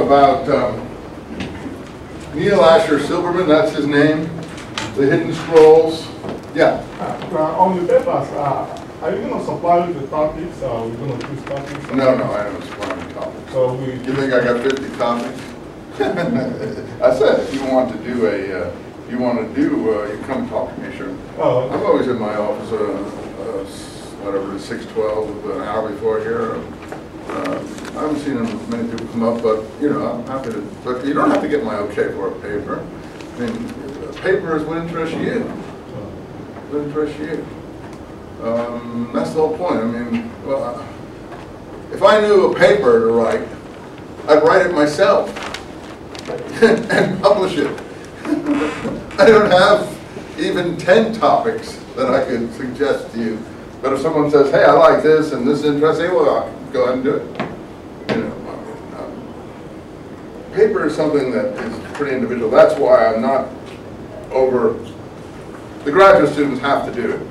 About Neil Asher Silverman, that's his name, the Hidden Scrolls. Yeah. On the papers, are you going to supply the topics, or are we going to choose topics? No, I don't supply any topics. So you think I got 50 topics? I said, if you want to do you come talk to me, sure. Oh, okay. I'm always in my office, whatever, 612 with an hour before here. I haven't seen many people come up, but I'm happy to. But you don't have to get my okay for a paper. I mean, paper is what interests you. What interests you. That's the whole point. I mean, well, if I knew a paper to write, I'd write it myself and publish it. I don't have even 10 topics that I could suggest to you. But if someone says, "Hey, I like this and this is interesting," well, I'll go ahead and do it. Paper is something that is pretty individual. That's why I'm not over. The graduate students have to do it,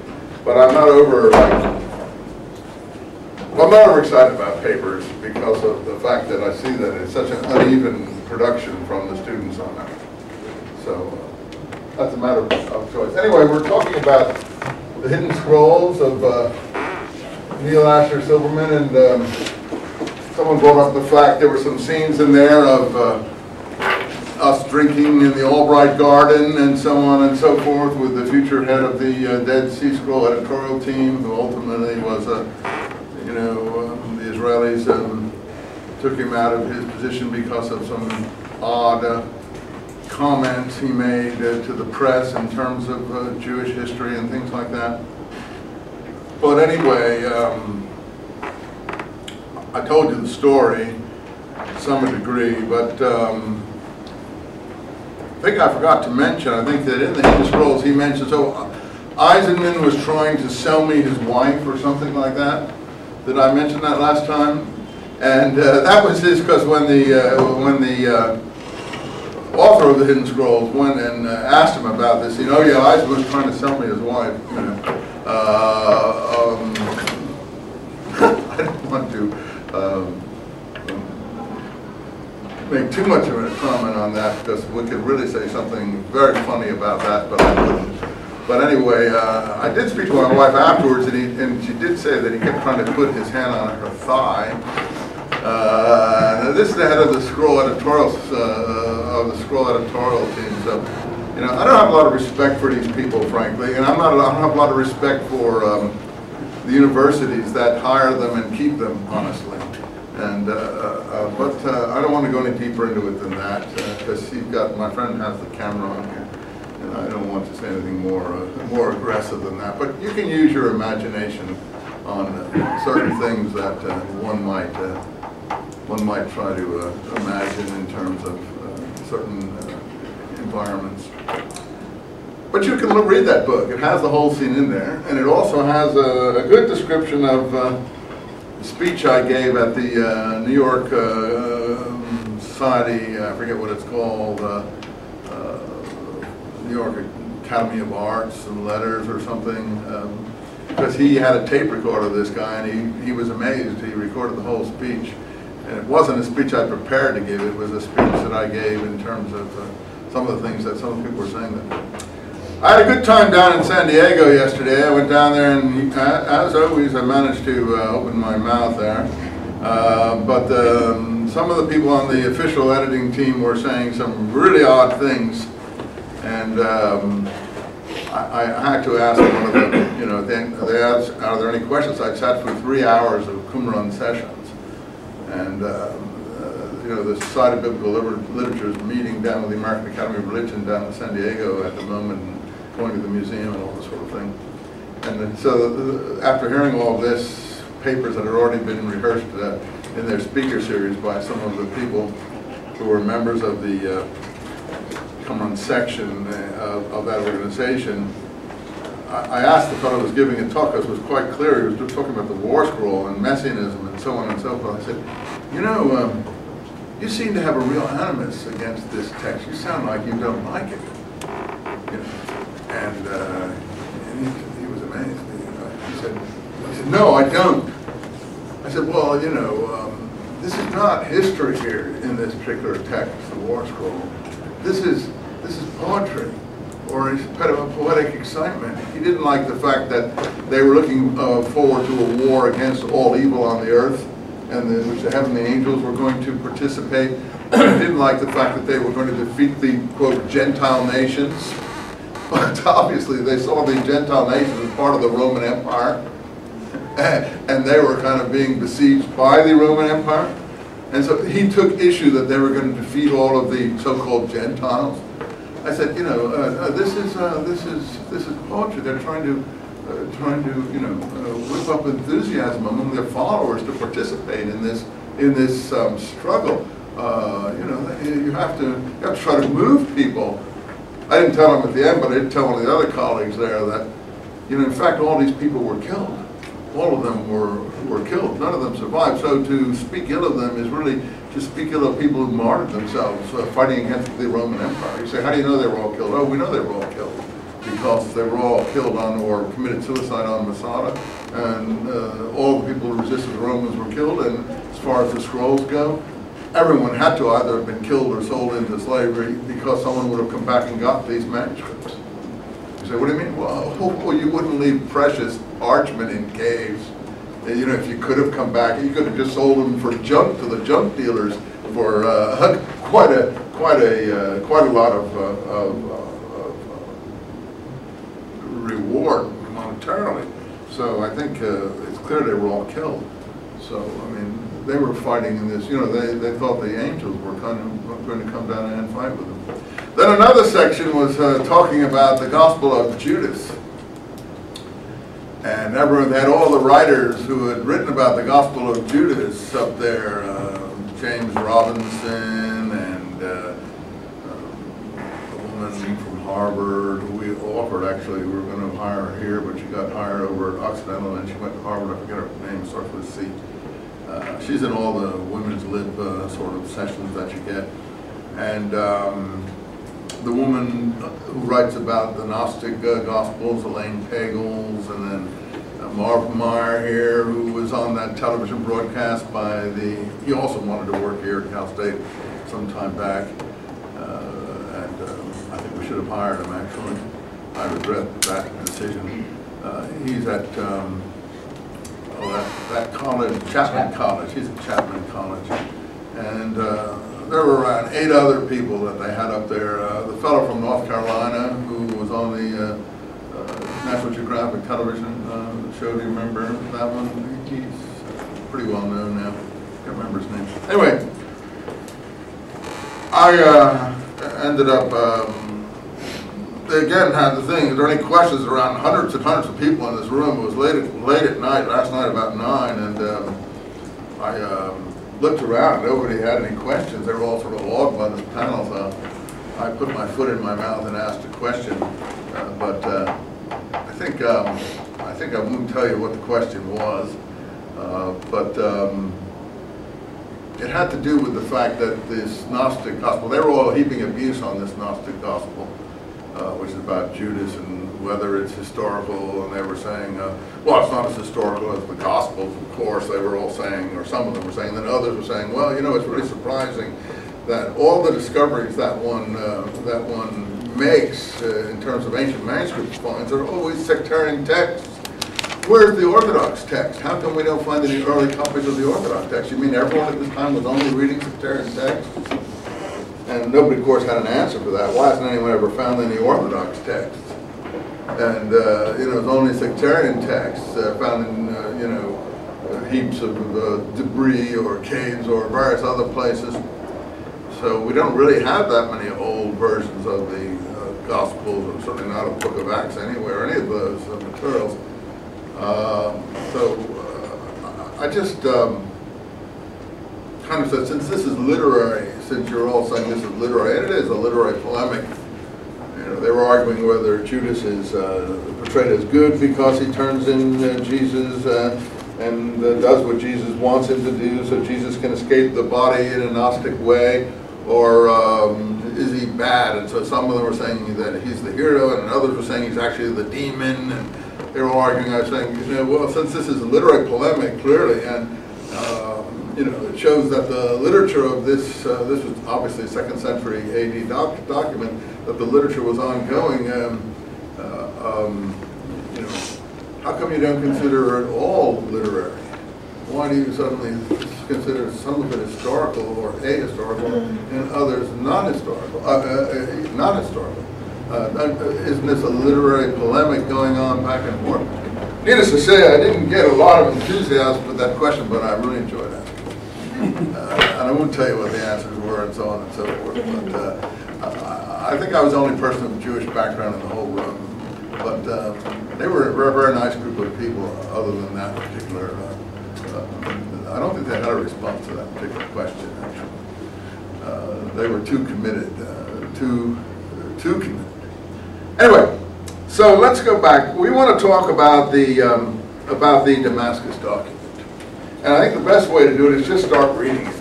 but I'm not over I'm not overexcited about papers because of the fact that I see that it's such an uneven production from the students on that. So that's a matter of choice. Anyway, we're talking about the Hidden Scrolls of Neil Asher Silverman, and someone brought up the fact there were some scenes in there of us drinking in the Albright Garden and so on and so forth with the future head of the Dead Sea Scroll editorial team, who ultimately was the Israelis took him out of his position because of some odd comments he made to the press in terms of Jewish history and things like that. But anyway, I told you the story to some degree, but I think I forgot to mention, I think that in the Hidden Scrolls he mentioned, so Eisenman was trying to sell me his wife or something like that. Did I mention that last time? And that was because when the author of the Hidden Scrolls went and asked him about this, yeah, Eisenman was trying to sell me his wife. I don't want to make too much of a comment on that because we could really say something very funny about that, but I wouldn't. But anyway, I did speak to my wife afterwards, and she did say that he kept trying to put his hand on her thigh. This is the head of the scroll editorial team. So, I don't have a lot of respect for these people, frankly, and I don't have a lot of respect for the universities that hire them and keep them, honestly. And but I don't want to go any deeper into it than that because my friend has the camera on here. And I don't want to say anything more aggressive than that. But you can use your imagination on certain things that one might try to imagine in terms of certain environments. But you can read that book. It has the whole scene in there, and it also has a good description of the speech I gave at the New York Society. I forget what it's called. New York Academy of Arts and Letters or something, because he had a tape recorder of this guy, and he was amazed. He recorded the whole speech, and it wasn't a speech I prepared to give. It was a speech that I gave in terms of some of the things that some people were saying. That I had a good time down in San Diego yesterday. I went down there, and as always, I managed to open my mouth there. But some of the people on the official editing team were saying some really odd things. And I had to ask one of them, they asked, are there any questions? I sat for 3 hours of Qumran sessions. And, the Society of Biblical Literature is meeting down with the American Academy of Religion down in San Diego at the moment, and going to the museum and all this sort of thing. And then, so after hearing all of this, papers that had already been rehearsed in their speaker series by some of the people who were members of the Qumran section of that organization, I asked the fellow who was giving a talk, because it was quite clear he was talking about the War Scroll and Messianism and so on and so forth. I said, you seem to have a real animus against this text. You sound like you don't like it. And he was amazed. He said, no, I don't. I said, well, this is not history here in this particular text, the War Scroll. This is poetry, or a poetic excitement. He didn't like the fact that they were looking forward to a war against all evil on the earth, and which the heavenly angels were going to participate. He didn't like the fact that they were going to defeat the, quote, Gentile nations. But obviously they saw the Gentile nations as part of the Roman Empire, and they were kind of being besieged by the Roman Empire. And so he took issue that they were going to defeat all of the so-called Gentiles. I said, you know, this is poetry. They're trying to whip up enthusiasm among their followers to participate in this struggle. You know, you have to try to move people. I didn't tell him at the end, but I did tell one of the other colleagues there that, you know, in fact, all these people were killed. All of them were killed. None of them survived. So to speak ill of them is really to speak ill of people who martyred themselves fighting against the Roman Empire. You say, how do you know they were all killed? Oh, we know they were all killed because they were all killed on or committed suicide on Masada, and all the people who resisted the Romans were killed. And as far as the scrolls go, everyone had to either have been killed or sold into slavery because someone would have come back and got these manuscripts. You say, what do you mean? Well, you wouldn't leave precious parchment in caves. You know, if you could have come back, you could have just sold them for junk to the junk dealers for quite a lot of reward monetarily. So I think it's clear they were all killed. So I mean, they were fighting in this. You know, they thought the angels were kind of going to come down and fight with them. Then another section was talking about the Gospel of Judas. And everyone had all the writers who had written about the Gospel of Judas up there, James Robinson and a woman from Harvard who we offered, actually, we were going to hire her here, but she got hired over at Occidental and she went to Harvard. I forget her name, starts with C. She's in all the women's lib sort of sessions that you get. And the woman who writes about the Gnostic Gospels, Elaine Pagels, and then Marv Meyer here, who was on that television broadcast by he also wanted to work here at Cal State some time back. I think we should have hired him, actually. I regret that decision. He's at that college, Chapman College. He's at Chapman College. And there were around 8 other people that they had up there. The fellow from North Carolina who was on the National Geographic television show, do you remember that one? He's pretty well known now. I can't remember his name. Anyway, I ended up, they again had the thing, is there any questions around hundreds and hundreds of people in this room? It was late at night, last night about 9, and I looked around, nobody had any questions. They were all sort of awed by this panel, so I put my foot in my mouth and asked a question. But I think I won't tell you what the question was. But it had to do with the fact that this Gnostic gospel, they were all heaping abuse on this Gnostic gospel, which is about Judas and whether it's historical, and they were saying, well, it's not as historical as the Gospels, of course, they were all saying, or some of them were saying, then others were saying, well, you know, it's really surprising that all the discoveries that one makes in terms of ancient manuscript finds are always sectarian texts. Where's the Orthodox text? How come we don't find any early copies of the Orthodox text? You mean everyone at this time was only reading sectarian texts? And nobody, of course, had an answer for that. Why hasn't anyone ever found any Orthodox texts? And, you know, it's only sectarian texts found in, you know, heaps of debris or caves or various other places. So we don't really have that many old versions of the Gospels, and certainly not a Book of Acts anywhere, any of those materials. I just kind of said, since this is literary, since you're all saying this is literary, and it is a literary polemic, you know, they were arguing whether Judas is portrayed as good because he turns in Jesus and does what Jesus wants him to do, so Jesus can escape the body in a Gnostic way, or is he bad? And so some of them were saying that he's the hero, and others were saying he's actually the demon, and they were arguing. I was saying, you know, well, since this is a literary polemic, clearly, and you it shows that the literature of this was obviously a 2nd century AD document, that the literature was ongoing. How come you don't consider it all literary? Why do you suddenly consider some of it historical or ahistorical and others non-historical? Isn't this a literary polemic going on back and forth? Needless to say, I didn't get a lot of enthusiasm with that question, but I really enjoyed it. And I won't tell you what the answers were and so on and so forth. But I think I was the only person of Jewish background in the whole room. But they were a very nice group of people. Other than that particular, I don't think they had a response to that particular question. Actually, they were too committed, too committed. Anyway. So let's go back. We want to talk about the Damascus document, and I think the best way to do it is just start reading it.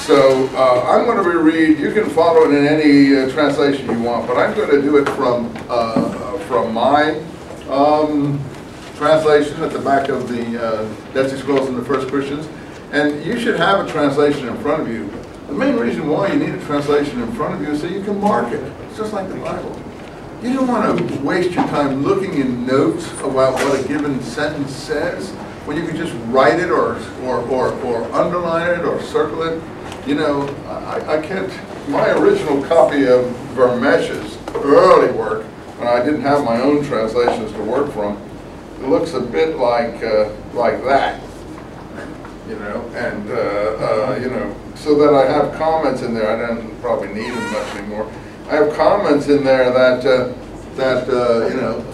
So I'm going to reread. You can follow it in any translation you want, but I'm going to do it from my translation at the back of the Dead Sea Scrolls and the First Christians, and you should have a translation in front of you. The main reason why you need a translation in front of you is so you can mark it. It's just like the Bible. You don't want to waste your time looking in notes about what a given sentence says when you can just write it or underline it or circle it. I can't. My original copy of Vermesh's early work, when I didn't have my own translations to work from, it looks a bit like that. So that I have comments in there. I don't probably need them much anymore. I have comments in there that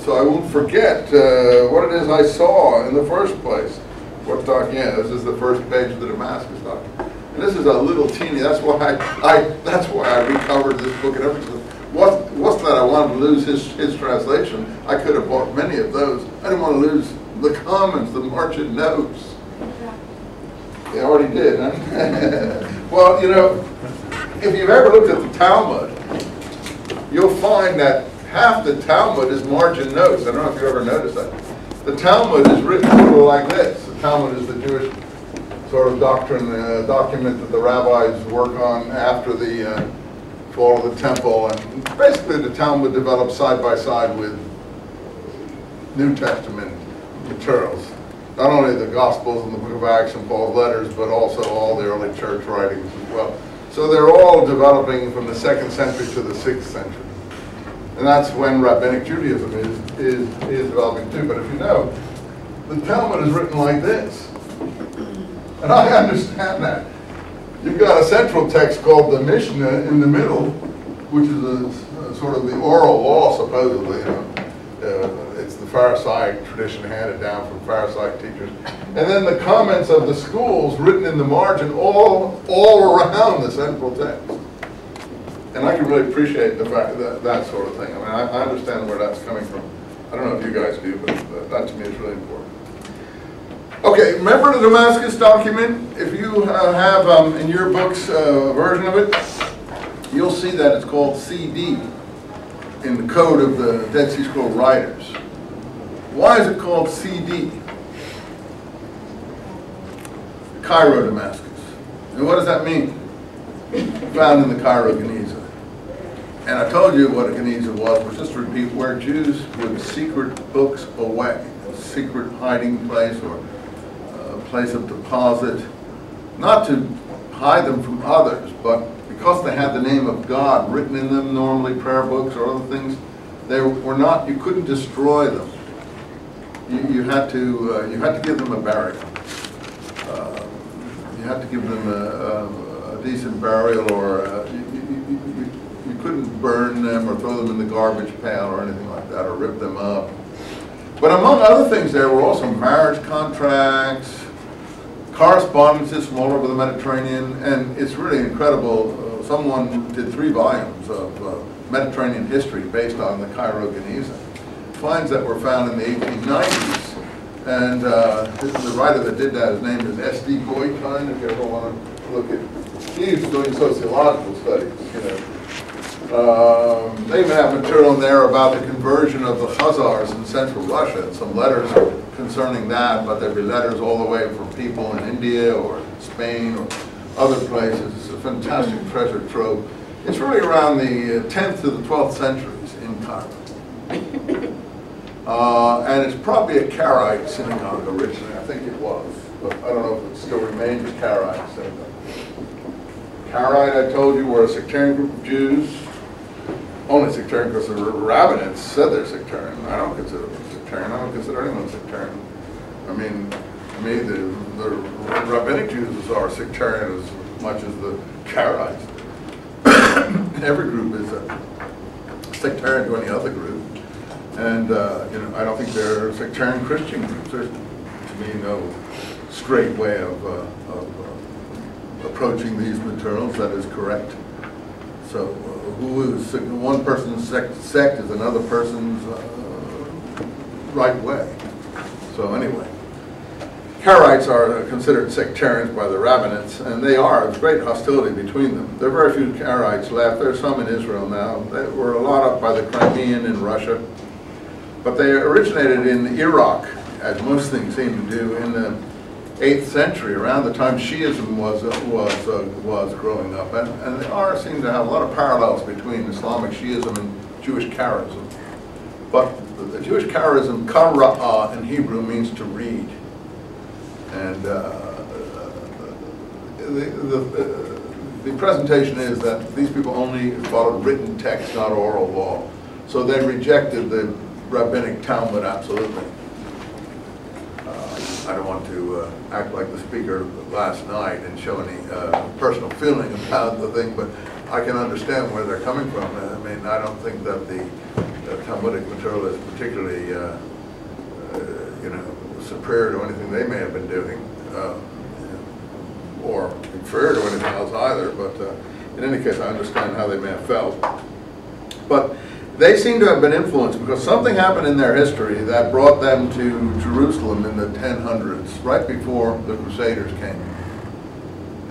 so I won't forget what it is I saw in the first place. What document? Yeah, this is the first page of the Damascus document, and this is a little teeny. That's why I recovered this book and everything. Wasn't that I wanted to lose his translation? I could have bought many of those. I didn't want to lose the comments, the margin notes. They already did, huh? Well, if you've ever looked at the Talmud, you'll find that half the Talmud is margin notes. I don't know if you ever noticed that. The Talmud is written sort of like this. The Talmud is the Jewish sort of doctrine document that the rabbis work on after the fall of the temple. And basically the Talmud developed side by side with New Testament materials. Not only the Gospels and the Book of Acts and Paul's letters, but also all the early church writings as well. So they're all developing from the 2nd century to the 6th century. And that's when Rabbinic Judaism is developing too. But if you know, the Talmud is written like this. And I understand that. You've got a central text called the Mishnah in the middle, which is a sort of the oral law, supposedly. It's the Pharisaic tradition handed down from Pharisaic teachers. And then the comments of the schools written in the margin all around the central text. And I can really appreciate the fact that sort of thing. I mean, I understand where that's coming from. I don't know if you guys do, but that to me is really important. Okay, remember the Damascus document? If you have in your books a version of it, you'll see that it's called CD in the code of the Dead Sea Scroll writers. Why is it called CD? Cairo, Damascus. And what does that mean? Found in the Cairo Geniza. And I told you what a Geniza was just to repeat, where Jews would secret books away, a secret hiding place or a place of deposit, not to hide them from others, but because they had the name of God written in them, normally prayer books or other things, they were not, you couldn't destroy them. You had to give them a burial. You had to give them a decent burial, or you couldn't burn them or throw them in the garbage pail or anything like that, or rip them up. But among other things, there were also marriage contracts, correspondences from all over the Mediterranean, and it's really incredible. Someone did 3 volumes of Mediterranean history based on the Cairo Geniza. Finds that were found in the 1890s. And the writer that did that, his name is S.D. Goykind, if you ever want to look at. He was doing sociological studies, They even have material in there about the conversion of the Khazars in central Russia, and some letters concerning that, but there'd be letters all the way from people in India or Spain or other places. It's a fantastic treasure trove. It's really around the 10th to the 12th centuries in Cairo. And it's probably a Karaite synagogue originally. I think it was, but I don't know if it still remains a Karaite synagogue. Karaite, I told you, were a sectarian group of Jews. Only sectarian because the rabbinites said they're sectarian. I don't consider them sectarian. I don't consider anyone sectarian. I mean, to me, the rabbinic Jews are sectarian as much as the Karaites. Every group is a sectarian to any other group. And, you know, I don't think they're sectarian Christian groups. There's, to me, no straight way of approaching these materials that is correct. So, who is one person's sect is another person's right way. So anyway, Karaites are considered sectarians by the rabbinites, and they are. There's great hostility between them. There are very few Karaites left. There are some in Israel now. There were a lot up by the Crimean in Russia. But they originated in Iraq, as most things seem to do, in the 8th century, around the time Shiism was growing up. And they seem to have a lot of parallels between Islamic Shiism and Jewish Karaism. But the Jewish Karaism, Kara in Hebrew, means to read. And the presentation is that these people only followed written text, not oral law. So they rejected the rabbinic Talmud absolutely. I don't want to act like the speaker last night and show any personal feeling about the thing, but I can understand where they're coming from. I mean, I don't think that the Talmudic material is particularly, you know, superior to anything they may have been doing, or inferior to anything else either. But in any case, I understand how they may have felt. But they seem to have been influenced because something happened in their history that brought them to Jerusalem in the 1000s, right before the Crusaders came.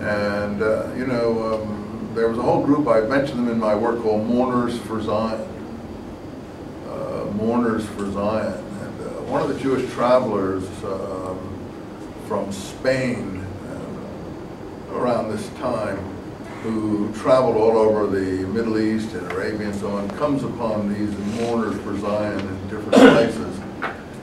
And, you know, there was a whole group, I mentioned them in my work, called Mourners for Zion. Mourners for Zion. And one of the Jewish travelers from Spain around this time, who traveled all over the Middle East and Arabia and so on, comes upon these mourners for Zion in different places.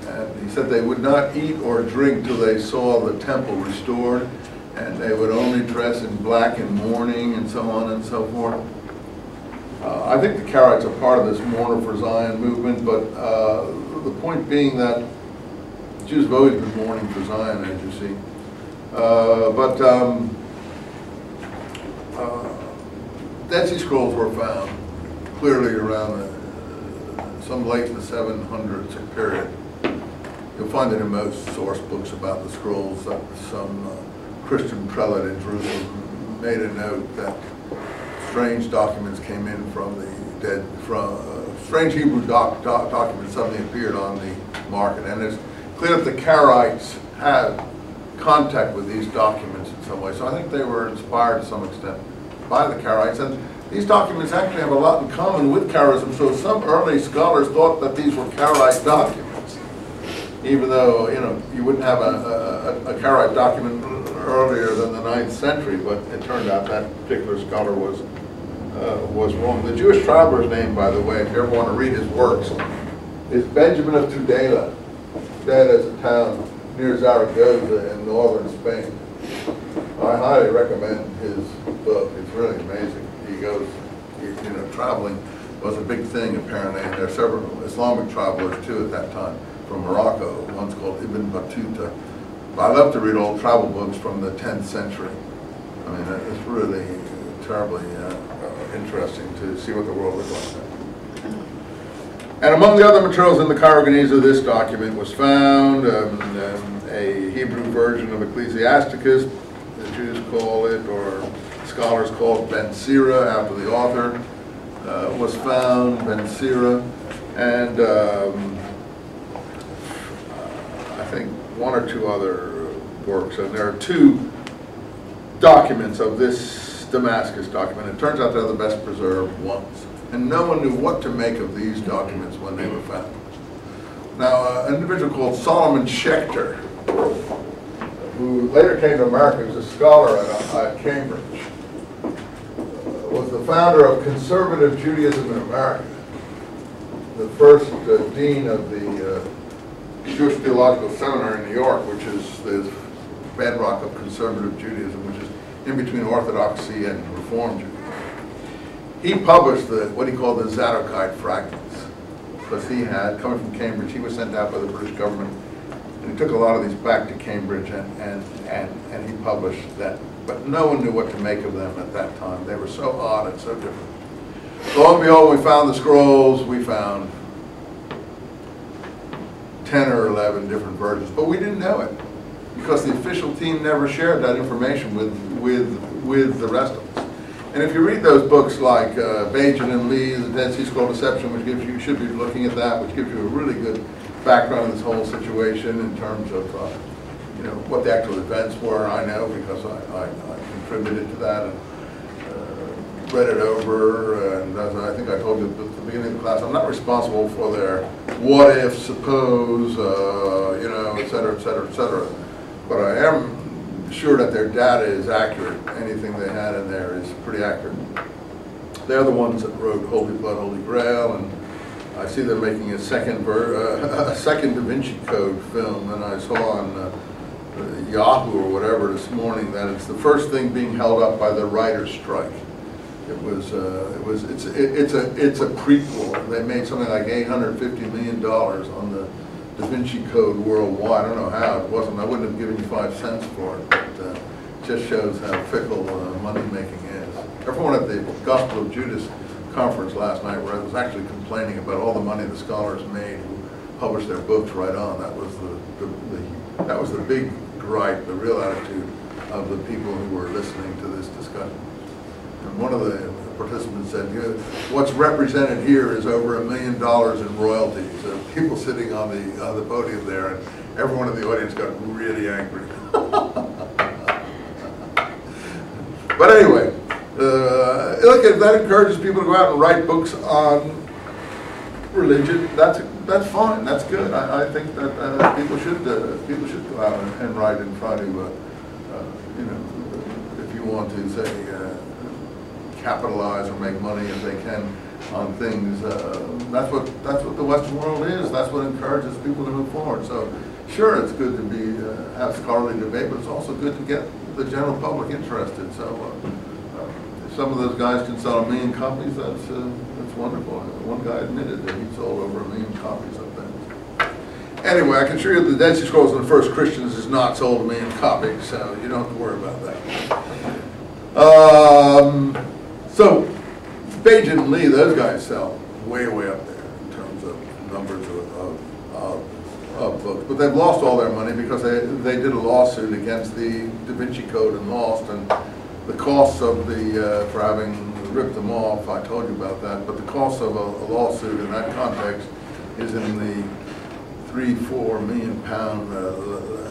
And he said they would not eat or drink till they saw the temple restored, and they would only dress in black in mourning and so on and so forth. I think the Karaites are part of this mourner for Zion movement, but the point being that Jews have always been mourning for Zion, as you see. Dead Sea Scrolls were found clearly around some late in the 700s period. You'll find it in most source books about the scrolls that some Christian prelate in Jerusalem made a note that strange documents came in from the dead, strange Hebrew documents suddenly appeared on the market. And it's clear that the Karaites had contact with these documents in some way. So I think they were inspired to some extent by the Karaites. And these documents actually have a lot in common with Karaism. So some early scholars thought that these were Karaite documents, even though, you know, you wouldn't have a Karaite document earlier than the 9th century, but it turned out that particular scholar was wrong. The Jewish traveler's name, by the way, if you ever want to read his works, is Benjamin of Tudela. Tudela is a town near Zaragoza in northern Spain. I highly recommend his book. It's really amazing. He goes, you know, traveling was a big thing apparently, and there are several Islamic travelers too at that time from Morocco. One's called Ibn Battuta. I love to read old travel books from the 10th century. I mean, it's really terribly interesting to see what the world looked like then. And among the other materials in the Cairo Geniza, this document was found, a Hebrew version of Ecclesiasticus, the Jews call it, or scholars call it Ben Sira, after the author, was found, Ben Sira, and I think one or two other works, and there are two documents of this Damascus document. It turns out they're the best preserved ones. And no one knew what to make of these documents when they were found. Now, an individual called Solomon Schechter, who later came to America as a scholar at Cambridge, was the founder of conservative Judaism in America, the first dean of the Jewish Theological Seminary in New York, which is the bedrock of conservative Judaism, which is in between Orthodoxy and Reform Judaism. He published what he called the Zadokite fragments, because he had, coming from Cambridge, he was sent out by the British government, and he took a lot of these back to Cambridge, and he published that. But no one knew what to make of them at that time. They were so odd and so different. Lo and behold, we found the scrolls. We found 10 or 11 different versions, but we didn't know it, because the official team never shared that information with the rest of us. And if you read those books like Bajan and Lee, The Dead Sea Scroll Deception, which gives you should be looking at that, which gives you a really good background of this whole situation in terms of you know, what the actual events were. I know because I contributed to that and read it over. And as I think I told you at the beginning of the class, I'm not responsible for their what if, suppose, you know, et cetera, et cetera, et cetera. But I am sure that their data is accurate. Anything they had in there is pretty accurate. They're the ones that wrote Holy Blood, Holy Grail, and I see they're making a second Da Vinci Code film, and I saw on Yahoo or whatever this morning that it's the first thing being held up by the writer's strike. It's a prequel. They made something like $850 million on the Da Vinci Code worldwide. I don't know how it wasn't. I wouldn't have given you 5 cents for it, but it just shows how fickle money making is. Everyone at the Gospel of Judas conference last night, where I was actually complaining about all the money the scholars made who published their books right on. That was the big gripe, the real attitude of the people who were listening to this discussion. And one of the participants said, "What's represented here is over $1 million in royalties." People sitting on the podium there, and everyone in the audience got really angry. But anyway, look, if that encourages people to go out and write books on religion, that's fine. That's good. I think that people should go out and write and try to, you know, if you want to say capitalize or make money if they can on things. That's what the Western world is. That's what encourages people to move forward. So, sure, it's good to have scholarly debate, but it's also good to get the general public interested. So, if some of those guys can sell 1 million copies, that's wonderful. One guy admitted that he sold over 1 million copies of things. Anyway, I can assure you that the Dead Sea Scrolls of the First Christians has not sold 1 million copies, so you don't have to worry about that. So, Bajan and Lee, those guys sell way up there in terms of numbers of books. But they've lost all their money because they did a lawsuit against the Da Vinci Code and lost. And the costs of for having ripped them off, I told you about that, but the cost of a lawsuit in that context is in the £3-4 million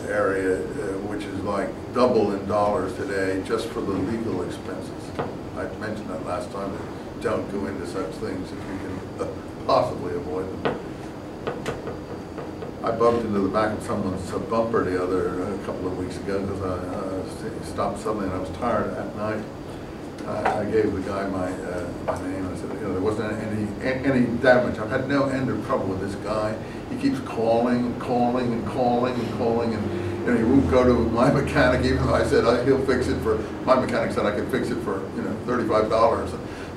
area, which is like double in dollars today just for the legal expenses. I mentioned that last time, that don't go into such things if you can possibly avoid them. I bumped into the back of someone's bumper a couple of weeks ago because I stopped suddenly and I was tired at night. I gave the guy my name. I said, you know, there wasn't any damage. I've had no end of trouble with this guy. He keeps calling and calling and calling and calling, and you know, he won't go to my mechanic, even though I said he'll fix it for. My mechanic said I could fix it for, you know, $35.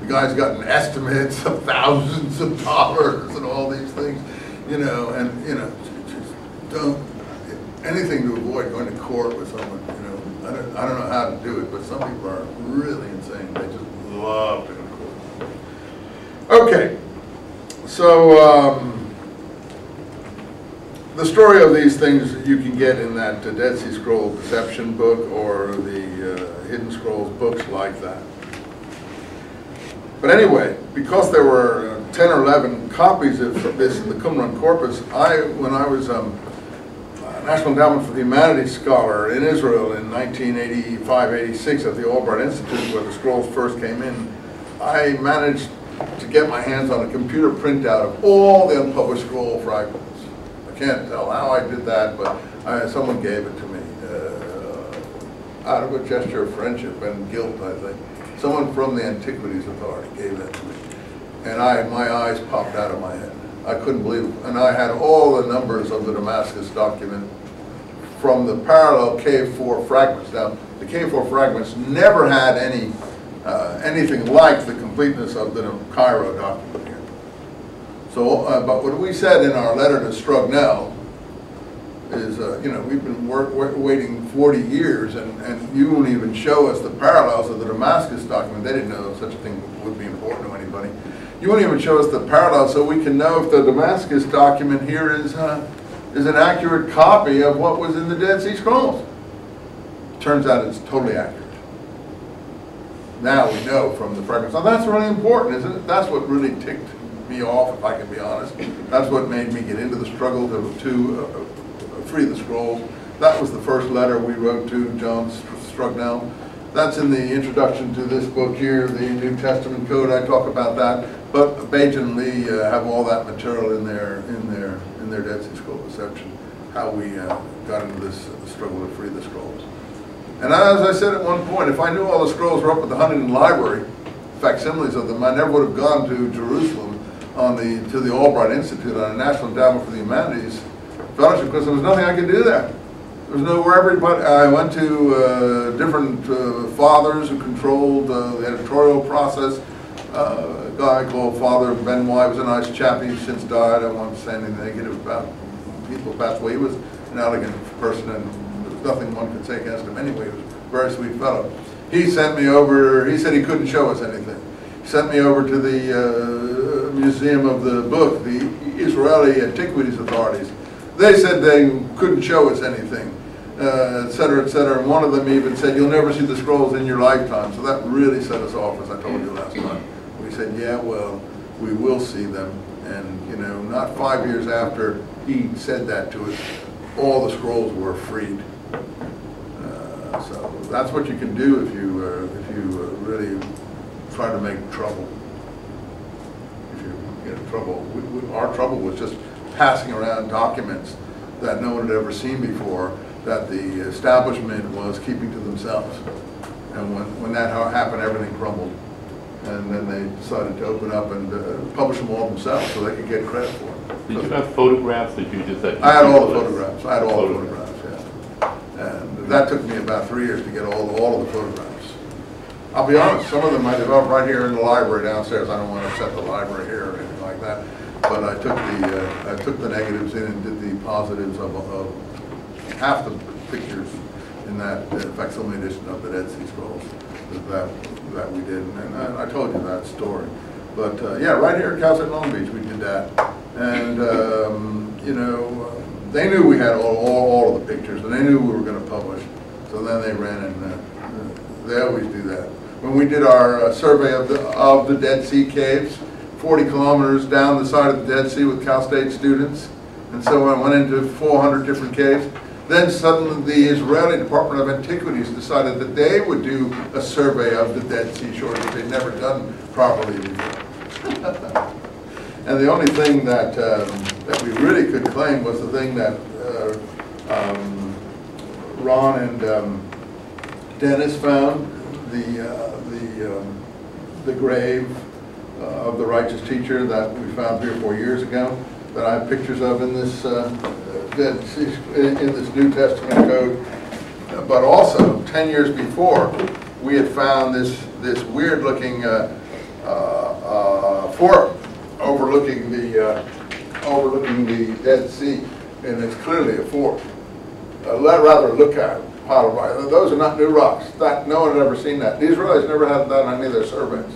The guy's gotten estimates of thousands of dollars and all these things, you know, and you know, just don't anything to avoid going to court with someone. You know, I don't know how to do it, but some people are really insane. They just love to go to court. Okay, so. The story of these things you can get in that Dead Sea Scroll Deception book or the Hidden Scrolls books like that. But anyway, because there were 10 or 11 copies of this in the Qumran corpus, when I was National Endowment for the Humanities scholar in Israel in 1985-86 at the Albright Institute, where the scrolls first came in, I managed to get my hands on a computer printout of all the unpublished scroll fragments. can't tell how I did that, but someone gave it to me out of a gesture of friendship and guilt, I think. Someone from the Antiquities Authority gave that to me. And my eyes popped out of my head. I couldn't believe it. And I had all the numbers of the Damascus Document from the parallel Cave 4 fragments. Now, the Cave 4 fragments never had anything like the completeness of the Cairo document here. So, but what we said in our letter to Strugnell is, you know, we've been waiting 40 years, and you won't even show us the parallels of the Damascus document. They didn't know such a thing would be important to anybody. You won't even show us the parallels so we can know if the Damascus document here is an accurate copy of what was in the Dead Sea Scrolls. Turns out it's totally accurate. Now we know from the fragments. Now that's really important, isn't it? That's what really ticked me off, if I can be honest. That's what made me get into the struggle to free the scrolls. That was the first letter we wrote to John Strugnell. That's in the introduction to this book here, the New Testament Code. I talk about that. But Page and Lee have all that material in their Dead Sea Scroll Deception, how we got into this struggle to free the scrolls. And as I said at one point, if I knew all the scrolls were up at the Huntington Library, facsimiles of them, I never would have gone to Jerusalem to the Albright Institute on a National Endowment for the Humanities Fellowship, because there was nothing I could do there. There was nowhere everybody. I went to different fathers who controlled the editorial process. A guy called Father Benoit was a nice chap. He's since died. I won't say anything negative about people passed away. He was an elegant person, and there was nothing one could say against him anyway. He was a very sweet fellow. He sent me over. He said he couldn't show us anything. He sent me over to the Museum of the Book, the Israeli Antiquities Authorities. They said they couldn't show us anything, et cetera, et cetera. And one of them even said, "You'll never see the scrolls in your lifetime." So that really set us off, as I told you last time. We said, yeah, well, we will see them. And, you know, not 5 years after he said that to us, all the scrolls were freed. So that's what you can do if you really try to make trouble. If you get in trouble. Our trouble was just passing around documents that no one had ever seen before, that the establishment was keeping to themselves. And when that happened, everything crumbled. And then they decided to open up and publish them all themselves so they could get credit for them. Did you have photographs that you just had? I had all the photographs. I had all the photographs, yeah. And that took me about 3 years to get all of the photographs. I'll be honest, some of them I developed right here in the library downstairs. I don't want to upset the library here or anything like that. But I took the negatives in and did the positives of half the pictures in that facsimile edition of the Dead Sea Scrolls that we did, and I told you that story. But yeah, right here at Cal State Long Beach, we did that, and you know, they knew we had all of the pictures, and they knew we were going to publish. So then they ran, and they always do that. When we did our survey of the Dead Sea caves, 40 kilometers down the side of the Dead Sea with Cal State students, and so I went into 400 different caves. Then suddenly the Israeli Department of Antiquities decided that they would do a survey of the Dead Sea shores that they'd never done properly before. And the only thing that we really could claim was the thing that Ron and Dennis found, the grave of the righteous teacher that we found 3 or 4 years ago, that I have pictures of in this in this New Testament code. But also 10 years before, we had found this weird looking fort overlooking the Dead Sea, and it's clearly a fort. Rather look at it, pile of rocks. Those are not new rocks. That no one had ever seen that. The Israelis never had that on any of their surveys.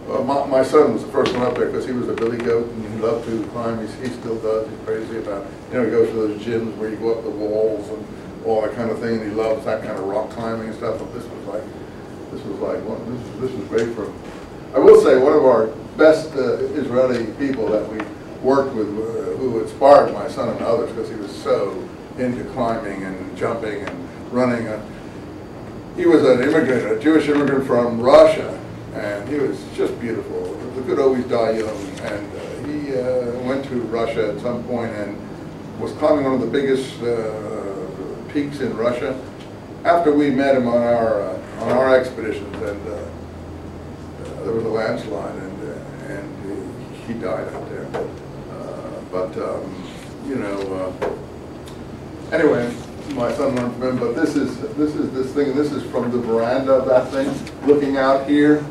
My son was the first one up there because he was a billy goat and he loved to climb. He still does. He's crazy about it. You know, he goes to those gyms where you go up the walls and all that kind of thing, and he loves that kind of rock climbing and stuff. But this was great for him. I will say one of our best Israeli people that we worked with, who inspired my son and others because he was so into climbing and jumping and running. He was an immigrant, a Jewish immigrant from Russia. And he was just beautiful. The good always die young. And he went to Russia at some point and was climbing one of the biggest peaks in Russia. After we met him on our expeditions, and there was a landslide, and he died out there. Anyway, my son learned from him. But this is this thing. This is from the veranda of that thing, looking out here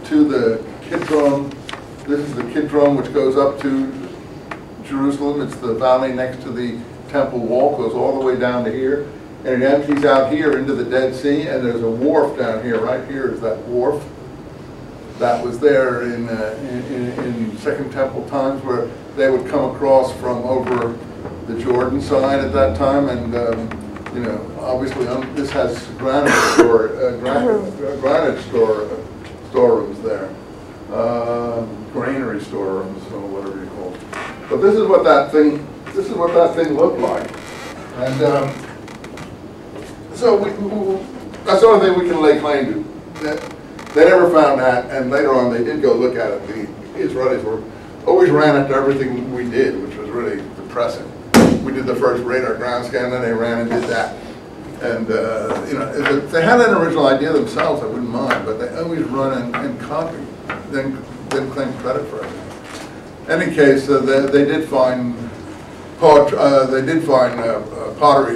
to the Qumran. This is the Qumran, which goes up to Jerusalem. It's the valley next to the temple wall, goes all the way down to here, and it empties out here into the Dead Sea, and there's a wharf down here. Right here is that wharf that was there in Second Temple times, where they would come across from over the Jordan side at that time, and obviously this has granite storerooms there, granary storerooms, or whatever you call it. But this is what that thing. This is what that thing looked like, and so that's the only thing we can lay claim to. They never found that, and later on they did go look at it. The Israelis always ran after everything we did, which was really depressing. We did the first radar ground scan, then they ran and did that. And if they had an original idea themselves, I wouldn't mind, but they always run and copy, then claim credit for everything. In any case, they did find pottery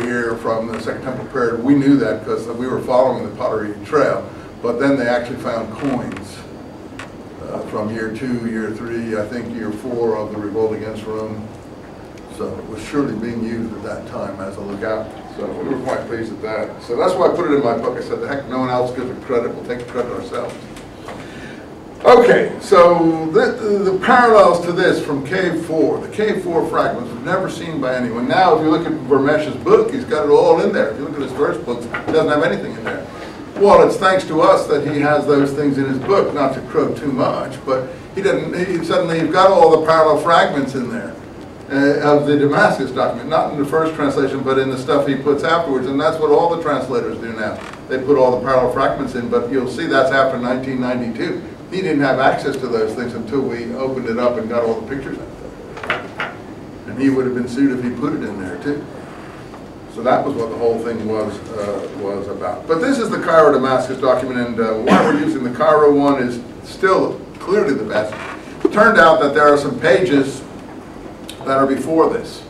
here from the Second Temple period. We knew that because we were following the pottery trail. But then they actually found coins from year 2, year 3, I think year 4 of the revolt against Rome. So it was surely being used at that time as a lookout. So we were quite pleased at that. So that's why I put it in my book. I said, the heck, no one else gives it credit. We'll take the credit ourselves. Okay, so the parallels to this from Cave 4, the Cave 4 fragments were never seen by anyone. Now, if you look at Vermesh's book, he's got it all in there. If you look at his first books, he doesn't have anything in there. Well, it's thanks to us that he has those things in his book, not to crow too much, but suddenly you've got all the parallel fragments in there of the Damascus document, not in the first translation, but in the stuff he puts afterwards, and that's what all the translators do now. They put all the parallel fragments in, but you'll see that's after 1992. He didn't have access to those things until we opened it up and got all the pictures out there. And he would have been sued if he put it in there too. So that was what the whole thing was about. But this is the Cairo Damascus document, and why we're using the Cairo one is still clearly the best. It turned out that there are some pages that are before this.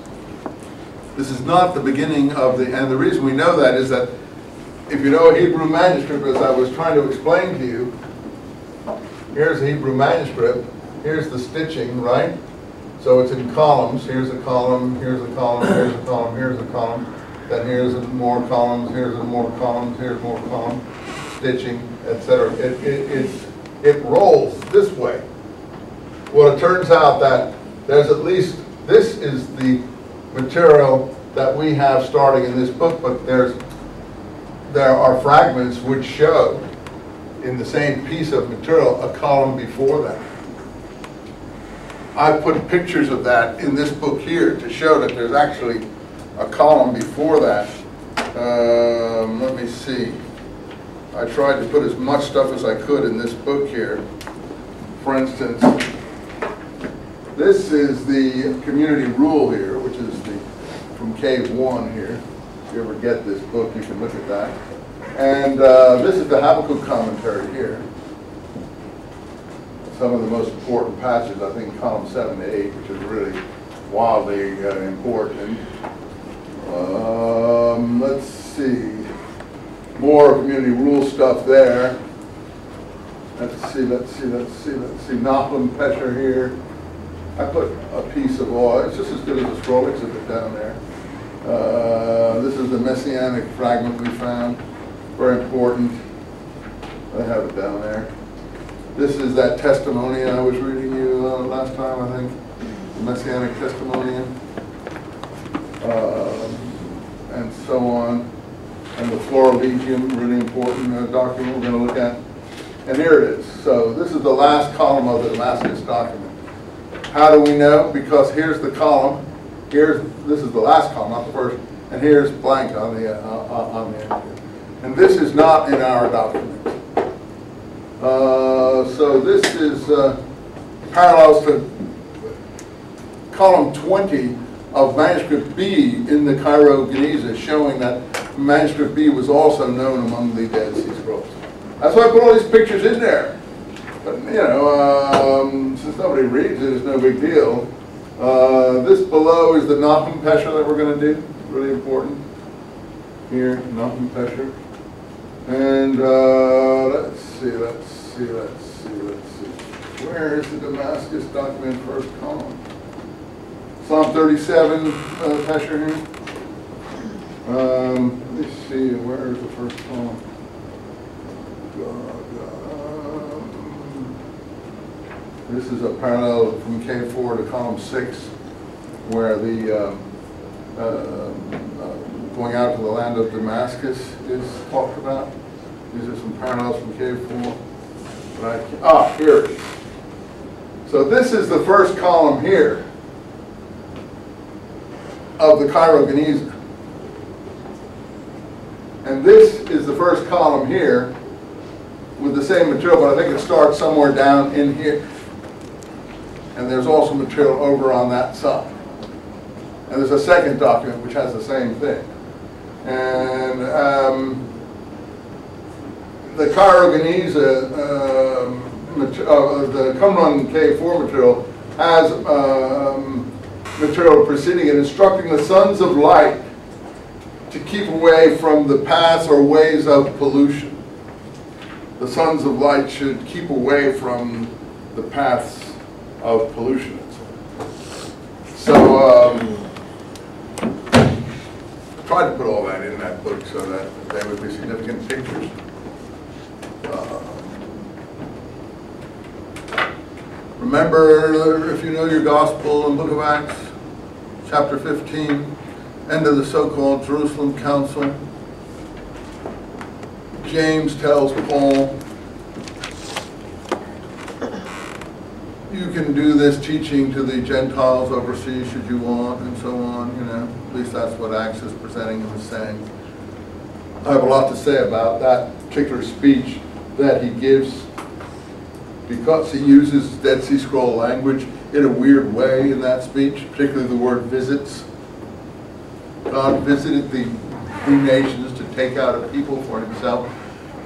This is not the beginning of and the reason we know that is that if you know a Hebrew manuscript, as I was trying to explain to you, here's a Hebrew manuscript, here's the stitching, right? So it's in columns. Here's a column, here's a column, here's a column, here's a column. Then here's more columns, here's more columns, here's more columns, stitching, etc. It rolls this way. Well, it turns out that there's at least, this is the material that we have starting in this book, but there are fragments which show in the same piece of material a column before that. I put pictures of that in this book here to show that there's actually a column before that. Let me see. I tried to put as much stuff as I could in this book here. For instance, this is the community rule here, which is from Cave 1 here. If you ever get this book, you can look at that. And this is the Habakkuk commentary here. Some of the most important passages, I think, column 7 to 8, which is really wildly important. Let's see. More community rule stuff there. Let's see. Habakkuk Pesher here. I put a piece of oil. It's just as good as a scroll exhibit down there. This is the Messianic fragment we found. Very important. I have it down there. This is that testimony I was reading you last time, I think. The Messianic testimony. And so on. And the Florilegium, really important document we're going to look at. And here it is. So this is the last column of the Damascus document. How do we know? Because here's the column. This is the last column, not the first. And here's blank on the end. And this is not in our document. So this is parallels to column 20 of manuscript B in the Cairo Geniza, showing that manuscript B was also known among the Dead Sea Scrolls. That's why I put all these pictures in there. But, you know, since nobody reads it, it's no big deal. This below is the Habakkuk Pesher that we're going to do. Really important. Here, Habakkuk Pesher. And let's see. Where is the Damascus Document first column? Psalm 37, Pesher here. Let me see, where is the first column? This is a parallel from K4 to column 6, where the going out to the land of Damascus is talked about. These are some parallels from K4. Here it is. So this is the first column here of the Cairo Geniza. And this is the first column here with the same material, but I think it starts somewhere down in here. And there's also material over on that side. And there's a second document which has the same thing. And the Cairo Geniza, the Qumran K4 material has material preceding it, instructing the sons of light to keep away from the paths or ways of pollution. The sons of light should keep away from the paths of pollution. So tried to put all that in that book so that they would be significant pictures. Remember, if you know your gospel in the book of Acts, chapter 15, end of the so-called Jerusalem Council, James tells Paul, you can do this teaching to the Gentiles overseas should you want, and so on, you know. At least that's what Acts is presenting and saying. I have a lot to say about that particular speech that he gives, because he uses Dead Sea Scroll language in a weird way in that speech, particularly the word visits. God visited the nations to take out a people for himself.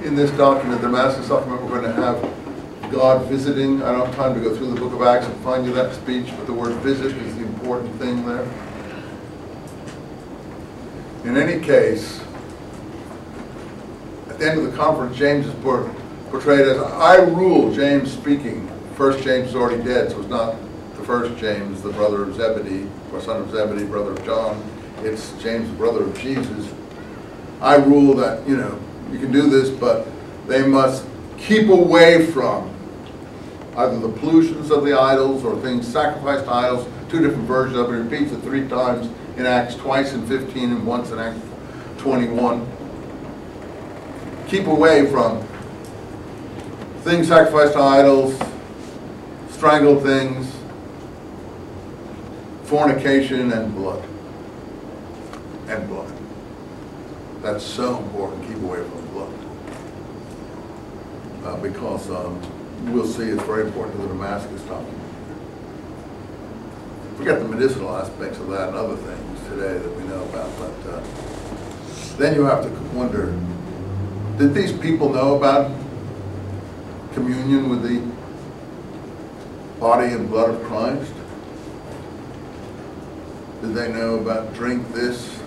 In this document, the Damascus Document, we're going to have God visiting. I don't have time to go through the book of Acts and find you that speech, but the word visit is the important thing there. In any case, at the end of the conference, James is portrayed as, I rule, James speaking. First James is already dead, so it's not the first James, the brother of Zebedee, or son of Zebedee, brother of John. It's James, the brother of Jesus. I rule that, you know, you can do this, but they must keep away from either the pollutions of the idols or things sacrificed to idols. Two different versions of it. He repeats it 3 times in Acts, twice in 15 and once in Acts 21. Keep away from things sacrificed to idols, strangled things, fornication, and blood. And blood. That's so important. Keep away from blood. Because we'll see it's very important to the Damascus Document. Forget the medicinal aspects of that and other things today that we know about, but then you have to wonder, did these people know about communion with the body and blood of Christ? Did they know about drink this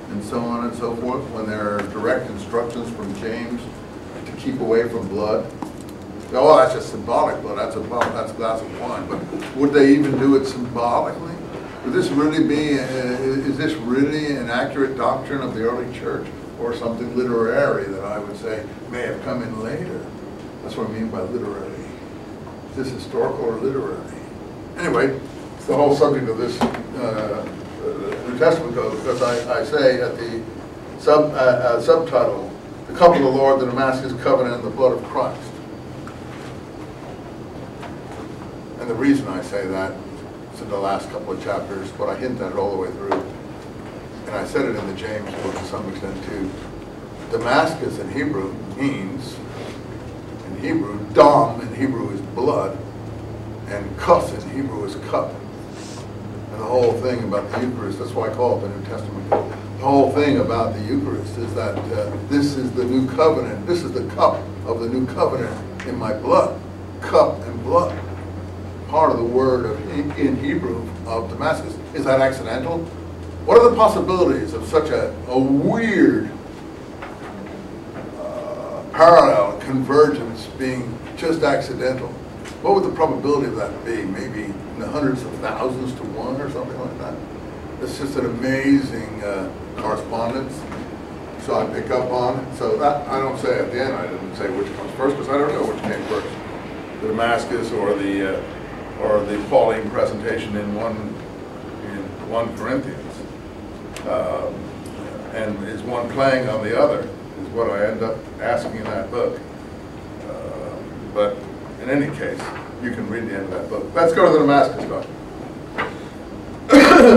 and so on and so forth when there are direct instructions from James to keep away from blood? Oh, that's just symbolic blood, that's a glass of wine. But would they even do it symbolically? Would this really be, is this really an accurate doctrine of the early church, or something literary that I would say may have come in later? That's what I mean by literary. Is this historical or literary? Anyway, it's the whole subject of this New Testament code, because I say at the subtitle, the cup of the Lord, the Damascus covenant, and the blood of Christ. And the reason I say that is in the last couple of chapters, but I hint at it all the way through. And I said it in the James book to some extent too. Damascus in Hebrew means, in Hebrew, dam in Hebrew is blood, and kus in Hebrew is cup. And the whole thing about the Eucharist, that's why I call it the New Testament. The whole thing about the Eucharist is that this is the new covenant. This is the cup of the new covenant in my blood. Cup and blood. Part of the word in Hebrew of Damascus. Is that accidental? What are the possibilities of such a weird parallel convergence being just accidental? What would the probability of that be? Maybe in the hundreds of thousands to one or something like that? It's just an amazing correspondence. So I pick up on it. So that, I don't say at the end, I didn't say which comes first, because I don't know which came first. The Damascus or the Pauline presentation in 1 Corinthians. And is one playing on the other, is what I end up asking in that book. But in any case, you can read the end of that book. Let's go to the Damascus Document.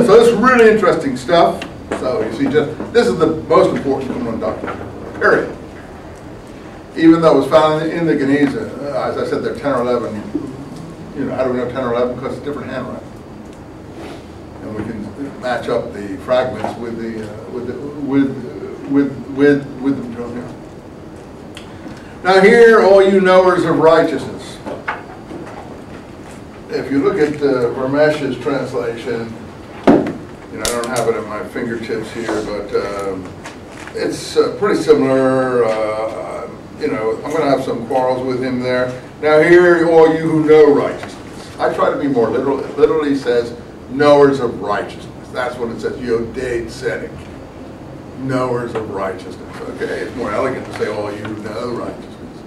So this is really interesting stuff. So you see, this is the most important Qumran document, period. Even though it was found in the Geniza, as I said, they're 10 or 11. You know, how do we know 10 or 11? Because it's different handwriting. And we can match up the fragments with the material. Now here, all you knowers of righteousness. If you look at Ramesh's translation, you know, I don't have it at my fingertips here, but it's pretty similar. You know, I'm going to have some quarrels with him there. Now here, all you who know righteousness. I try to be more literal. It literally says, knowers of righteousness. That's what it says, Yodei Tzedek. Knowers of righteousness. Okay, it's more elegant to say, all you who know righteousness.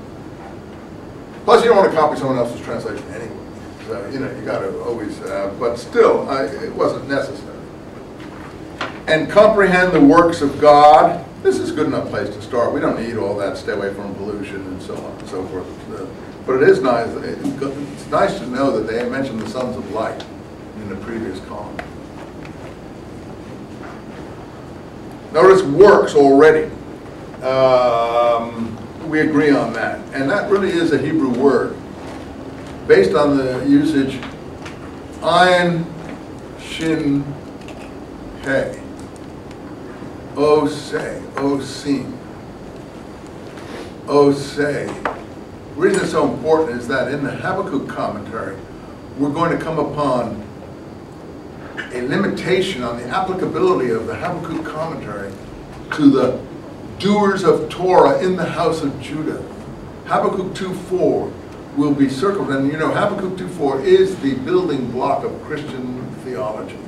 Plus, you don't want to copy someone else's translation anyway. So, you know, you got to always, but still, it wasn't necessary. And comprehend the works of God. This is a good enough place to start. We don't need all that. Stay away from pollution and so on and so forth. But it is nice. It's nice to know that they mentioned the sons of light in the previous column. Notice works already. We agree on that. And that really is a Hebrew word. Based on the usage, Ayin Shin He. Osei, Osim, Osei. The reason it's so important is that in the Habakkuk commentary, we're going to come upon a limitation on the applicability of the Habakkuk commentary to the doers of Torah in the house of Judah. Habakkuk 2:4 will be circled, and you know Habakkuk 2:4 is the building block of Christian theology.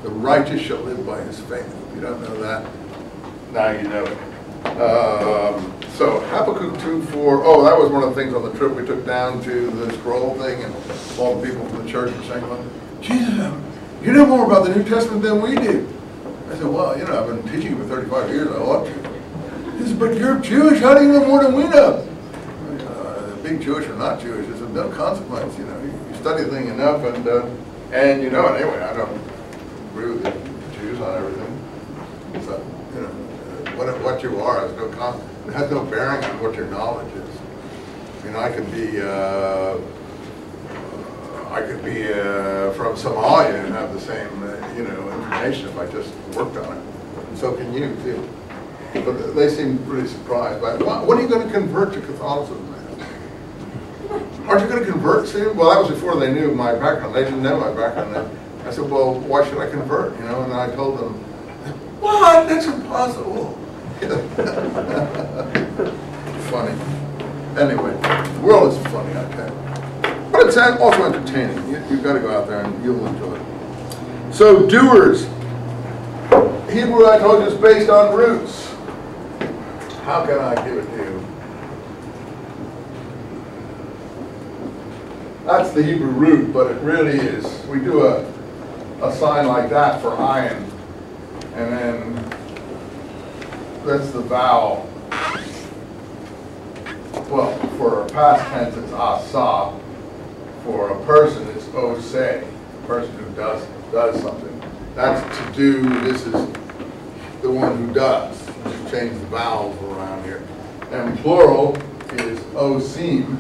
The righteous shall live by his faith. If you don't know that, now you know it. So Habakkuk 2:4. Oh, that was one of the things on the trip we took down to the scroll thing, and all the people from the church were saying, well, Jesus, you know more about the New Testament than we do. I said, well, you know, I've been teaching for 35 years. I ought to. He said, but you're Jewish. How do you know more than we know? Being Jewish or not Jewish is of no consequence. You know, you study the thing enough, and you know it anyway. I don't agree with the Jews on everything. So, you know, what you are has no bearing on what your knowledge is. I mean, I could be from Somalia and have the same you know, information if I just worked on it. And so can you too. But they seem pretty surprised by it. What are you going to convert to Catholicism? Aren't you going to convert soon? Well, that was before they knew my background. They didn't know my background. I said, well, why should I convert? You know, and I told them, what? That's impossible. Funny. Anyway, the world is funny, I tell you. But it's also entertaining. You've got to go out there and you'll enjoy it. So, doers. Hebrew, I told you, is based on roots. How can I give it to you? That's the Hebrew root, but it really is. We do a sign like that for iron, and then that's the vowel. Well, for a past tense, it's asa. For a person, it's osei. A person who does something. That's to do. This is the one who does. Just change the vowels around here. And plural is osim.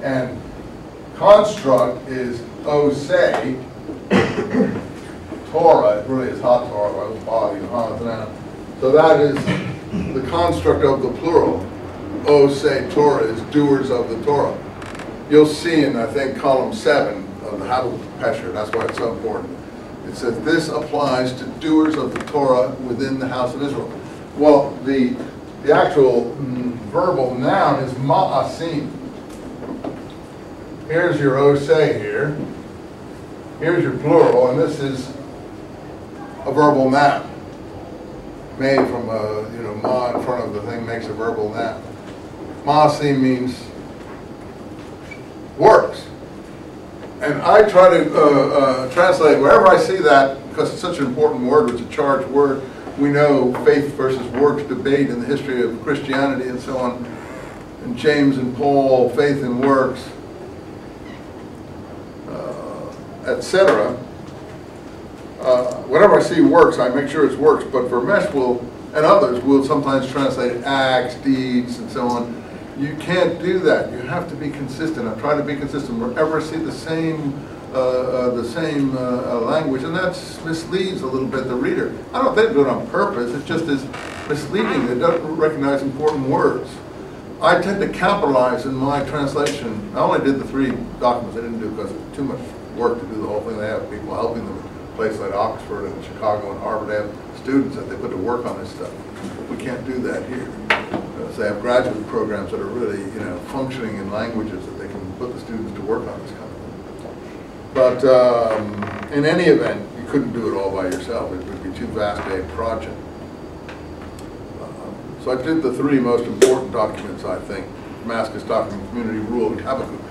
And construct is osei, Torah, it really is hot Torah, so that is the construct of the plural. O say Torah is doers of the Torah. You'll see in, I think, column 7 of the Habakkuk Pesher, that's why it's so important. It says, this applies to doers of the Torah within the house of Israel. Well, the actual verbal noun is ma'asim. Here's your O say here. Here's your plural, and this is a verbal noun. Made from ma in front of the thing makes a verbal noun. Ma'asim means works. And I try to translate wherever I see that, because it's such an important word, it's a charged word. We know faith versus works debate in the history of Christianity and so on. And James and Paul, faith and works, etc. Whenever I see works, I make sure it's works. But Vermesh will, and others will sometimes translate acts, deeds, and so on. You can't do that. You have to be consistent. I try to be consistent wherever I see the same language, and that misleads a little bit the reader. I don't think they do it on purpose. It just is misleading. They don't recognize important words. I tend to capitalize in my translation. I only did the 3 documents. I didn't do it because it's too much work to do the whole thing. They have people helping them in places like Oxford and Chicago and Harvard. They have students that they put to work on this stuff. We can't do that here. So they have graduate programs that are really, functioning in languages that they can put the students to work on this kind of thing. But in any event, you couldn't do it all by yourself. It would be too vast a project. So I did the 3 most important documents, I think. Damascus Document, Community Rule, and Habakkuk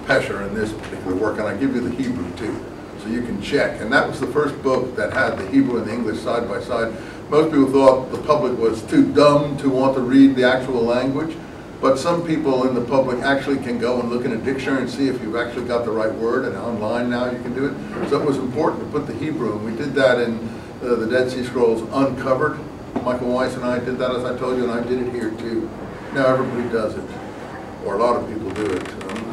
Pesher in this particular work. And I give you the Hebrew too, so you can check. And that was the first book that had the Hebrew and the English side by side. Most people thought the public was too dumb to want to read the actual language, but some people in the public actually can go and look in a dictionary and see if you've actually got the right word, and online now you can do it. So it was important to put the Hebrew, and we did that in the Dead Sea Scrolls Uncovered. Michael Weiss and I did that, as I told you, and I did it here too. Now everybody does it, or a lot of people do it.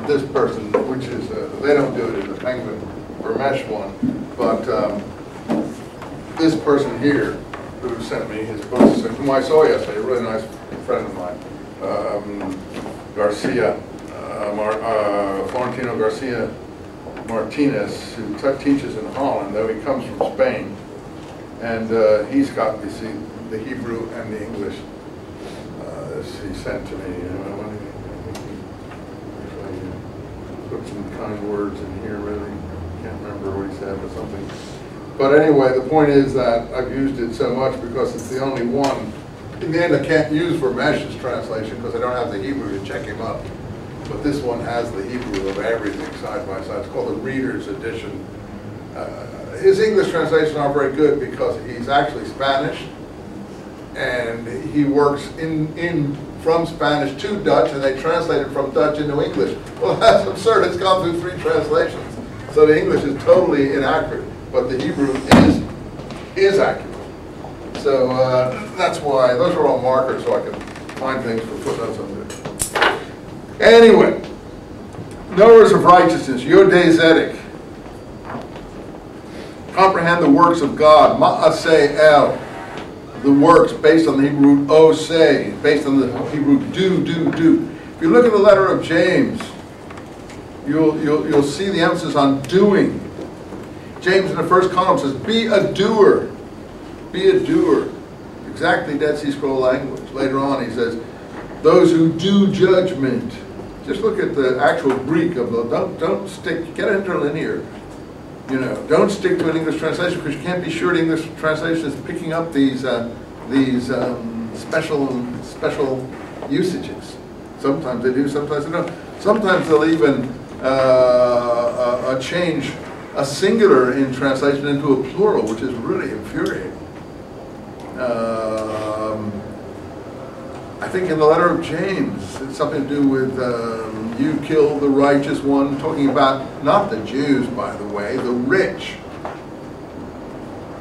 This person, which is, they don't do it in the Penguin Vermesh one, but this person here, who sent me his books, whom I saw yesterday, a really nice friend of mine, Garcia, Florentino Garcia Martinez, who teaches in Holland, though he comes from Spain. And he's got, you see, the Hebrew and the English. He sent to me. Put some kind words in here, really. Can't remember what he said, but something. But anyway, the point is that I've used it so much because it's the only one. In the end, I can't use Vermesh's translation because I don't have the Hebrew to check him up. But this one has the Hebrew of everything side by side. It's called the Reader's Edition. His English translations aren't very good because he's actually Spanish, and he works from Spanish to Dutch, and they translate it from Dutch into English. Well, that's absurd. It's gone through 3 translations. So the English is totally inaccurate, but the Hebrew is accurate. So that's why, those are all markers so I can find things for footnotes on this. Anyway, knowers of righteousness, Yodei Zedek. Comprehend the works of God, Ma'aseh El, the works based on the Hebrew Oseh, based on the Hebrew do. If you look at the letter of James, you'll see the emphasis on doing. James in the first column says, be a doer. Be a doer. Exactly Dead Sea Scroll language. Later on he says, those who do judgment. Just look at the actual Greek of the, don't stick, get interlinear. Don't stick to an English translation because you can't be sure the English translation is picking up these special usages. Sometimes they do, sometimes they don't. Sometimes they'll even change a singular in translation into a plural, which is really infuriating. I think in the letter of James, it's something to do with you kill the righteous one, talking about not the Jews, by the way, the rich.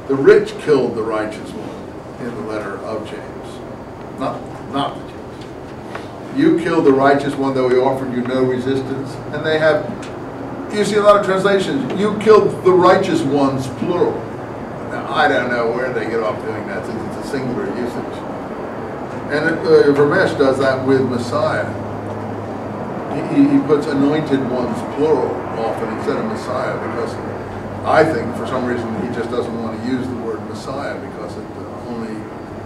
The rich killed the righteous one in the letter of James, not the Jews. You killed the righteous one, though he offered you no resistance. And they have you see a lot of translations, you killed the righteous ones, plural. Now, I don't know where they get off doing that, since it's a singular usage. And Ramesh does that with Messiah. He puts anointed ones, plural, often instead of Messiah, because I think for some reason he just doesn't want to use the word Messiah because it only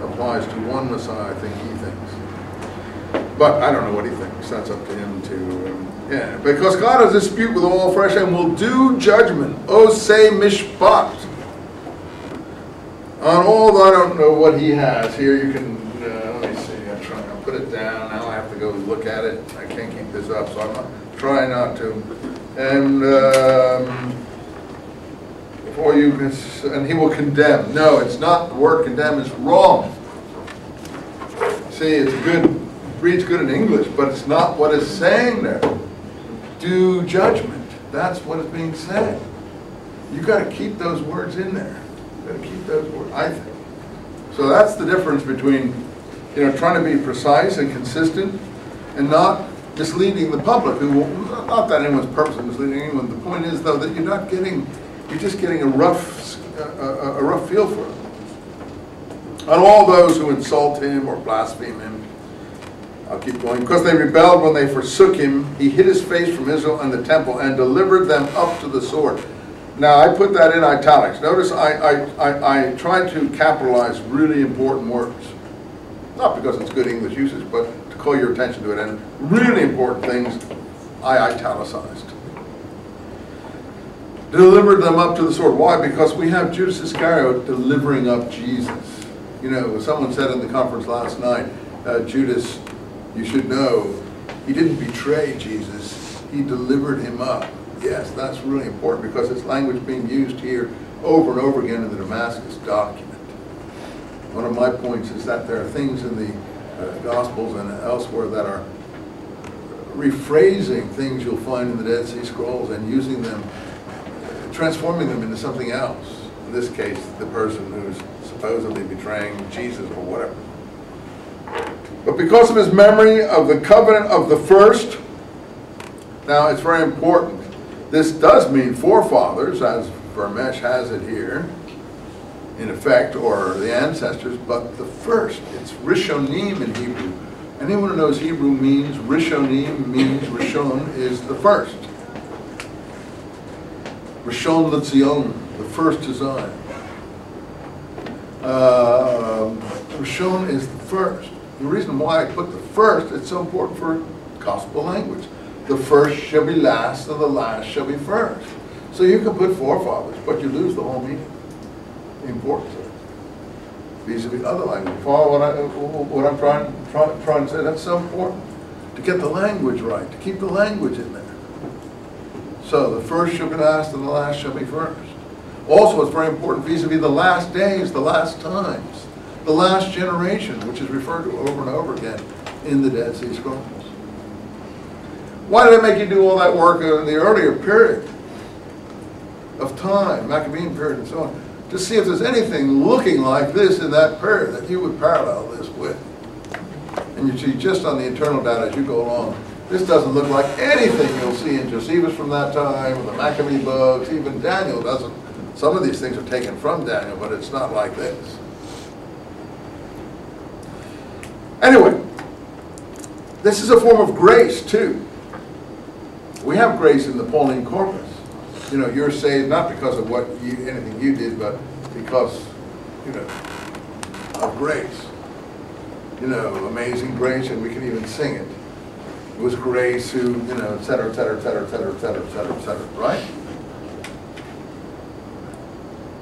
applies to one Messiah, I think he thinks. But I don't know what he thinks. That's up to him to, yeah. Because God has a dispute with all flesh and will do judgment. Oh, say mishpat. On all, I don't know what he has. Here you can, let me see, I'm trying to put it down. Now I have to go look at it. I can't keep this up, so I'm trying not to. And before you can, and he will condemn. No, it's not the word condemn, it's wrong. See, it's good, reads good in English, but it's not what it's saying there. Do judgment. That's what is being said. You got to keep those words in there. You got to keep those words, I think. So that's the difference between, trying to be precise and consistent, and not misleading the public. Not that anyone's purposely misleading anyone. The point is, though, that you're just getting a rough feel for it. On all those who insult him or blaspheme him, I'll keep going. Because they rebelled when they forsook him, he hid his face from Israel and the temple and delivered them up to the sword. Now, I put that in italics. Notice I tried to capitalize really important words. Not because it's good English usage, but to call your attention to it. And really important things I italicized. Delivered them up to the sword. Why? Because we have Judas Iscariot delivering up Jesus. Someone said in the conference last night, Judas, you should know, he didn't betray Jesus, he delivered him up. Yes, that's really important because it's language being used here over and over again in the Damascus Document. One of my points is that there are things in the Gospels and elsewhere that are rephrasing things you'll find in the Dead Sea Scrolls and using them, transforming them into something else. In this case, the person who's supposedly betraying Jesus or whatever. But because of his memory of the covenant of the first, now it's very important. This does mean forefathers, as Vermesh has it here, in effect, or the ancestors, but the first. It's Rishonim in Hebrew. Anyone who knows Hebrew means Rishonim means Rishon is the first. Rishon LeZion, the first to Zion. Rishon is the first. The reason why I put the first, it's so important for gospel language. The first shall be last, and the last shall be first. So you can put forefathers, but you lose the whole meaning, the importance of it. Vis-a-vis other language. Follow what I'm trying to say. That's so important to get the language right, to keep the language in there. So the first shall be last, and the last shall be first. Also, it's very important vis-a-vis the last days, the last times, the last generation, which is referred to over and over again in the Dead Sea Scrolls. Why did it make you do all that work in the earlier period of time, Maccabean period and so on, to see if there's anything looking like this in that period that you would parallel this with? And you see just on the internal data as you go along, this doesn't look like anything you'll see in Josephus from that time, the Maccabee books, even Daniel doesn't. Some of these things are taken from Daniel, but it's not like this. Anyway, this is a form of grace too. We have grace in the Pauline corpus. You're saved not because of anything you did, but because, of grace. Amazing grace, and we can even sing it. It was grace who, et cetera, et cetera, et cetera, et cetera, et cetera, et cetera, et cetera, right?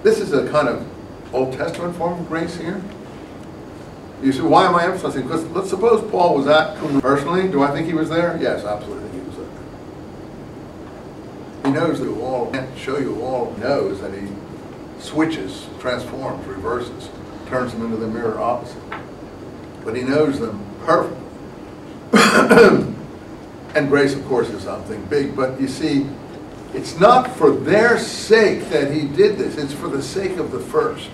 This is a kind of Old Testament form of grace here. You say, why am I emphasizing? Because let's suppose Paul was at Qumran personally. Do I think he was there? Yes, absolutely he was there. He knows the wall, can't show you all, knows that he switches, transforms, reverses, turns them into the mirror opposite. But he knows them perfectly. And grace, of course, is something big, but you see, it's not for their sake that he did this, it's for the sake of the first.